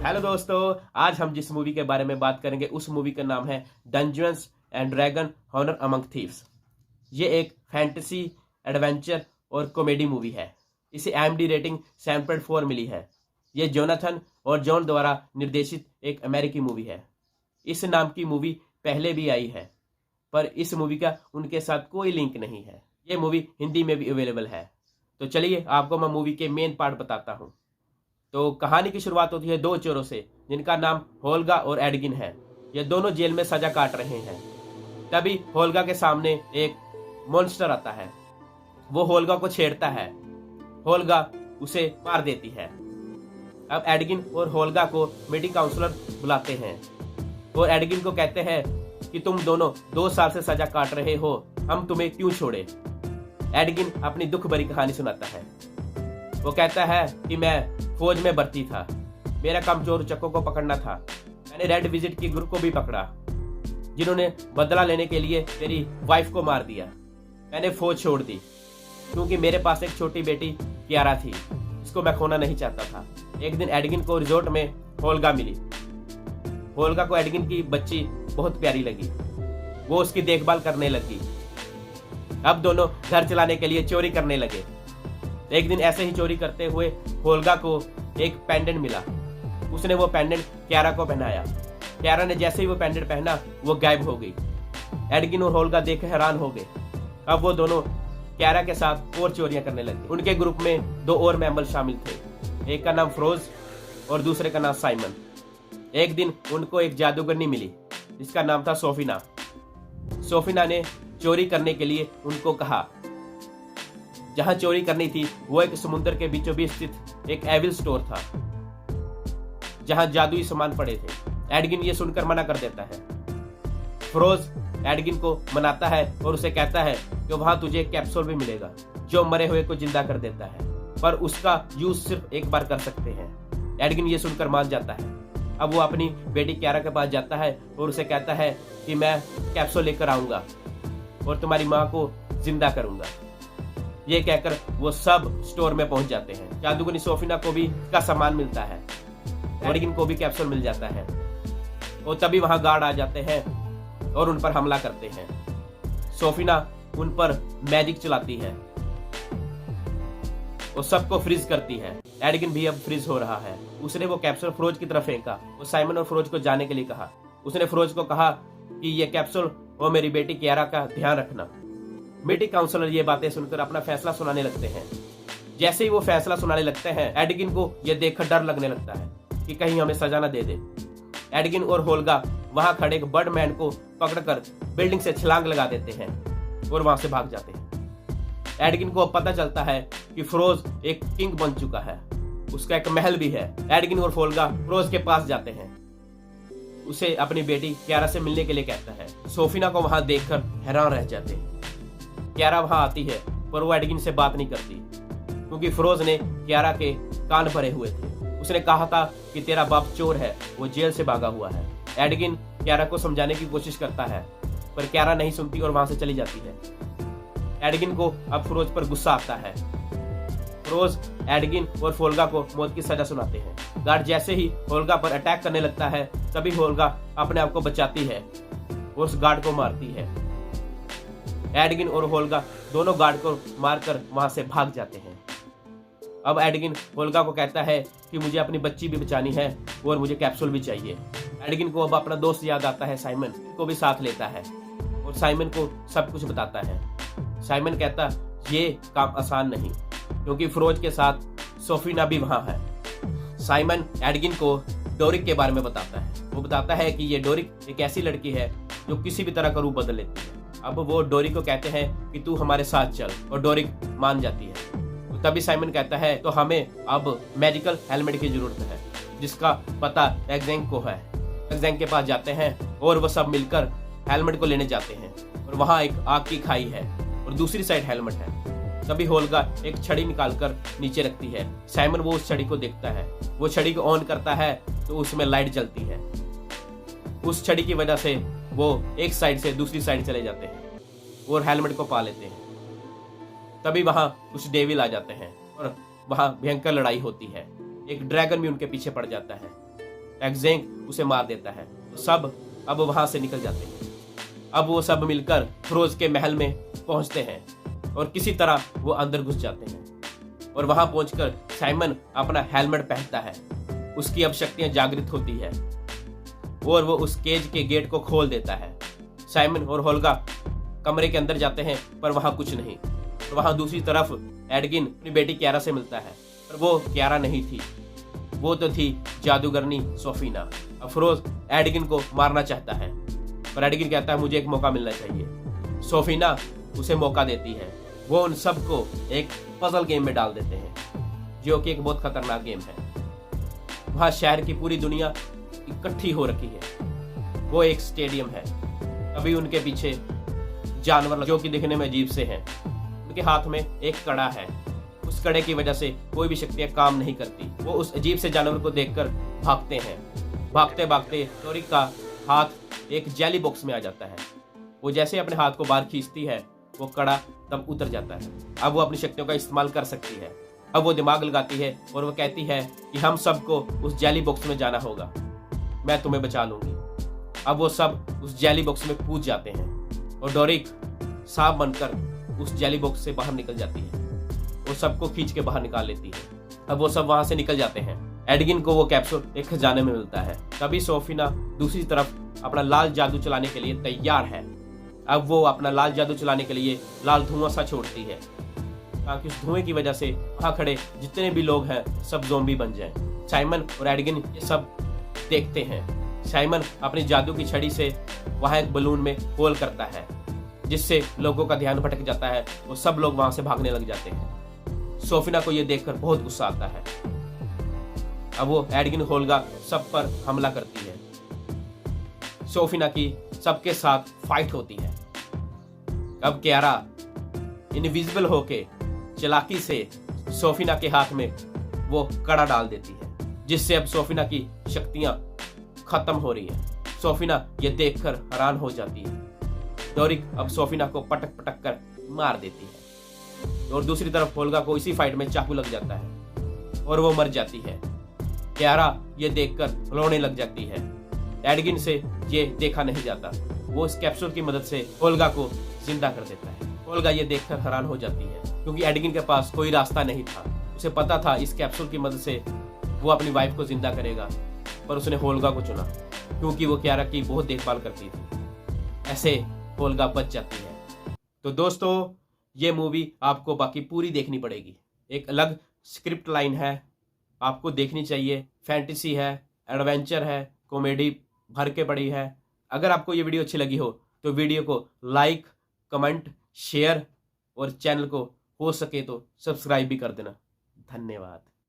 Hello दोस्तों, आज हम जिस मूवी के बारे में बात करेंगे उस मूवी का नाम है Dungeons and Dragon Honor Among Thieves. ये एक फैंटेसी, एडवेंचर और कॉमेडी मूवी है। इसे IMDb रेटिंग 7.4 मिली है। ये जोनाथन और जॉन द्वारा निर्देशित एक अमेरिकी मूवी है। इस नाम की मूवी पहले भी आई है, पर इस मूवी का उनके साथ कोई लिंक नहीं है। ये मूवी हिंदी में भी अवेलेबल है। तो चलिए आपको मैं मूवी के मेन पार्ट बताता हूँ। तो कहानी की शुरुआत होती है दो चोरों से, जिनका नाम होल्गा और एडगिन है। ये दोनों जेल में सजा काट रहे हैं। तभी होल्गा के सामने एक मॉन्स्टर आता है। वो होल्गा को छेड़ता है। होल्गा उसे मार देती है। अब एडगिन और होल्गा को मेडिकल काउंसलर बुलाते हैं और एडगिन को कहते हैं कि तुम दोनों 2 साल से सजा काट रहे हो, हम तुम्हें क्यों छोड़े। एडगिन अपनी दुख भरी कहानी सुनाता है। वो कहता है कि मैं फौज में भर्ती था, मेरा काम चोर चक्कों को पकड़ना था। मैंने रेड विजिट की ग्रुप को भी पकड़ा, जिन्होंने बदला लेने के लिए मेरी वाइफ को मार दिया। मैंने फौज छोड़ दी क्योंकि मेरे पास एक छोटी बेटी कियारा थी, इसको मैं खोना नहीं चाहता था। एक दिन एडगिन को रिजोर्ट में होल्गा मिली। होल्गा को एडगिन की बच्ची बहुत प्यारी लगी। वो उसकी देखभाल करने लगी। अब दोनों घर चलाने के लिए चोरी करने लगे। एक दिन ऐसे ही चोरी करते हुए होल्गा को एक पेंडेंट मिला। उसने वो पेंडेंट कियारा को पहनाया। कियारा ने जैसे ही वो पेंडेंट पहना, वो गायब हो गई। एडगिन और होल्गा देख हैरान हो गए। अब वो दोनों कियारा के साथ और चोरियां करने लगे। उनके ग्रुप में 2 और मेंबर शामिल थे। एक का नाम फ्रोज और दूसरे का नाम साइमन। एक दिन उनको एक जादूगरनी मिली जिसका नाम था सोफिना। सोफिना ने चोरी करने के लिए उनको कहा। जहां चोरी करनी थी वो एक समुद्र के बीचों बीच स्थित एक एविल स्टोर था, जहां जादुई सामान पड़े थे। एडगिन ये सुनकर मना कर देता है। फ्रोज एडगिन को मनाता है और उसे कहता है कि वहां तुझे एक कैप्सूल भी मिलेगा जो मरे हुए को जिंदा कर देता है, पर उसका यूज सिर्फ एक बार कर सकते हैं। एडगिन ये सुनकर मान जाता है। अब वो अपनी बेटी कियारा के पास जाता है और उसे कहता है कि मैं कैप्सूल लेकर आऊंगा और तुम्हारी माँ को जिंदा करूंगा। ये कहकर वो सब स्टोर में पहुंच जाते हैं। जादूगरनी सोफिना को भी का सामान मिलता है। एडगिन को भी कैप्सूल मिल जाता है और तभी वहां गार्ड आ जाते हैं और उन पर हमला करते हैं। सोफिना उन पर मैजिक चलाती है और सबको फ्रीज करती है। एडगिन भी अब फ्रीज हो रहा है। उसने वो कैप्सूल फ्रोज की तरफ फेंका। वो साइमन और फ्रोज को जाने के लिए कहा। उसने फ्रोज को कहा कि ये कैप्सूल और मेरी बेटी कियारा का ध्यान रखना। मेडिकल काउंसलर ये बातें सुनकर अपना फैसला सुनाने लगते हैं। जैसे ही वो फैसला सुनाने लगते हैं, एडगिन को यह देखकर डर लगने लगता है कि कहीं हमें सजा न दे दे। एडगिन और होल्गा वहां खड़े एक बर्ड मैन को पकड़कर बिल्डिंग से छलांग लगा देते हैं और वहां से भाग जाते हैं। एडगिन को अब पता चलता है कि फ्रोज एक किंग बन चुका है, उसका एक महल भी है। एडगिन और होल्गा फ्रोज के पास जाते हैं, उसे अपनी बेटी कियारा से मिलने के लिए कहता है। सोफिना को वहां देखकर हैरान रह जाते हैं। कियारा वहां आती है पर वो एडगिन से बात नहीं करती क्योंकि फ्रोज ने कियारा के कान भरे हुए थे। उसने कहा था कि तेरा बाप चोर है, वो जेल से भागा हुआ है। एडगिन कियारा को समझाने की कोशिश करता है पर कियारा नहीं सुनती और वहां से चली जाती है। एडगिन को अब फ्रोज पर गुस्सा आता है। फ्रोज एडगिन और होल्गा को मौत की सजा सुनाते हैं। गार्ड जैसे ही होल्गा पर अटैक करने लगता है, तभी होल्गा अपने आप को बचाती है और उस गार्ड को मारती है। एडगिन और होल्गा दोनों गार्ड को मारकर वहां से भाग जाते हैं। अब एडगिन होल्गा को कहता है कि मुझे अपनी बच्ची भी बचानी है और मुझे कैप्सूल भी चाहिए। एडगिन को अब अपना दोस्त याद आता है, साइमन को भी साथ लेता है और साइमन को सब कुछ बताता है। साइमन कहता ये काम आसान नहीं क्योंकि फ्रोज के साथ सोफिना भी वहां है। साइमन एडगिन को डोरिक के बारे में बताता है। वो बताता है कि ये डोरिक एक ऐसी लड़की है जो किसी भी तरह का रूप बदल लेती है। अब वो डोरिक को कहते हैं कि तू हमारे साथ चल और डोरिक मान जाती है। तो तभी साइमन कहता है तो हमें अब मैजिकल हेलमेट की जरूरत है जिसका पता एग्जैंग को है। एग्जैंग के पास जाते हैं और वो सब मिलकर हेलमेट को लेने जाते हैं और वहां एक आग की खाई है और दूसरी साइड हेलमेट है। तभी होल्गा एक छड़ी निकालकर नीचे रखती है। साइमन वो उस छड़ी को देखता है। वो छड़ी को ऑन करता है तो उसमें लाइट जलती है। उस छड़ी की वजह से वो एक साइड से दूसरी साइड चले जाते हैं और हेलमेट को पा लेते हैं। तभी वहां कुछ डेविल आ जाते हैं और वहां भयंकर लड़ाई होती है। एक ड्रैगन भी उनके पीछे पड़ जाता है। एक्जेंग उसे मार देता है। तो सब अब वहां से निकल जाते हैं। अब वो सब मिलकर फिरोज के महल में पहुंचते हैं और किसी तरह वो अंदर घुस जाते हैं और वहां पहुंचकर साइमन अपना हेलमेट पहनता है। उसकी अब शक्तियां जागृत होती है और वो उस केज के गेट को खोल देता है। साइमन और होल्गा कमरे के अंदर जाते हैं पर वहां कुछ नहीं। और वहां दूसरी तरफ एडगिन अपनी बेटी क्यारा से मिलता है पर वो क्यारा नहीं थी, वो तो थी जादूगरनी सोफीना। अब फिरोज एडगिन को मारना चाहता है पर एडगिन कहता है मुझे एक मौका मिलना चाहिए। सोफीना उसे मौका देती है। वो उन सबको एक पजल गेम में डाल देते हैं जो कि एक बहुत खतरनाक गेम है। वहां शहर की पूरी दुनिया इकट्ठी हो रखी है। वो एक स्टेडियम है। अभी उनके पीछे जानवर जो कि दिखने में अजीब से हैं। उनके हाथ में एक कड़ा है। उस कड़े की वजह से कोई भी शक्तियां काम नहीं करती। वो उस अजीब से जानवर को देखकर भागते हैं। भागते भागते डोरिक का हाथ एक जेली बॉक्स में आ जाता है। वो जैसे अपने हाथ को बाहर खींचती है वो कड़ा तब उतर जाता है। अब वो अपनी शक्तियों का इस्तेमाल कर सकती है। अब वो दिमाग लगाती है और वो कहती है कि हम सबको उस जेली बॉक्स में जाना होगा, मैं तुम्हें बचा लूंगी। अब वो सब उस जेली बॉक्स में कूद जाते हैं और डोरिक सांप बनकर उस जेली बॉक्स से बाहर निकल जाती है। वो सबको खींच के बाहर निकाल लेती है। अब वो सब वहां से निकल जाते हैं। एडगिन को वो कैप्सूल एक खजाने में मिलता है। तभी सोफीना दूसरी तरफ अपना लाल जादू चलाने के लिए तैयार है। अब वो अपना लाल जादू चलाने के लिए लाल धुआं सा छोड़ती है ताकि उस धुएं की वजह से वहां खड़े जितने भी लोग हैं सब ज़ॉम्बी बन जाएं। साइमन और एडगिन ये सब देखते हैं। साइमन अपनी जादू की छड़ी से वहां एक बलून में होल करता है जिससे लोगों का ध्यान भटक जाता है। वो सब लोग वहां से भागने लग जाते हैं। सोफीना को ये देखकर बहुत गुस्सा आता है। अब वो एडगिन होल्गा सब पर हमला करती है। सोफीना की सबके साथ फाइट होती है। अब क्यारा इनविजिबल होके चालाकी से सोफीना के हाथ में वो कड़ा डाल देती है जिससे अब सोफीना की शक्तियां खत्म हो रही है। सोफीना ये देखकर हैरान हो जाती है। डोरिक अब सोफीना को पटक पटक कर मार देती है और दूसरी तरफ होल्गा को इसी फाइट में चाकू लग जाता है और वो मर जाती है। क्यारा ये देखकर रोने लग जाती है। एडगिन से ये देखा नहीं जाता। वो इस कैप्सूल की मदद से होल्गा को जिंदा कर देता है। होल्गा ये देखकर हैरान हो जाती है क्योंकि एडगिन के पास कोई रास्ता नहीं था। उसे पता था इस कैप्सूल की मदद से वो अपनी वाइफ को जिंदा करेगा पर उसने होल्गा को चुना क्योंकि वो क्यारा की बहुत देखभाल करती थी। ऐसे होल्गा बच जाती है। तो दोस्तों ये मूवी आपको बाकी पूरी देखनी पड़ेगी। एक अलग स्क्रिप्ट लाइन है, आपको देखनी चाहिए। फैंटेसी है, एडवेंचर है, कॉमेडी भर के पड़ी है। अगर आपको ये वीडियो अच्छी लगी हो तो वीडियो को लाइक, कमेंट, शेयर और चैनल को हो सके तो सब्सक्राइब भी कर देना। धन्यवाद।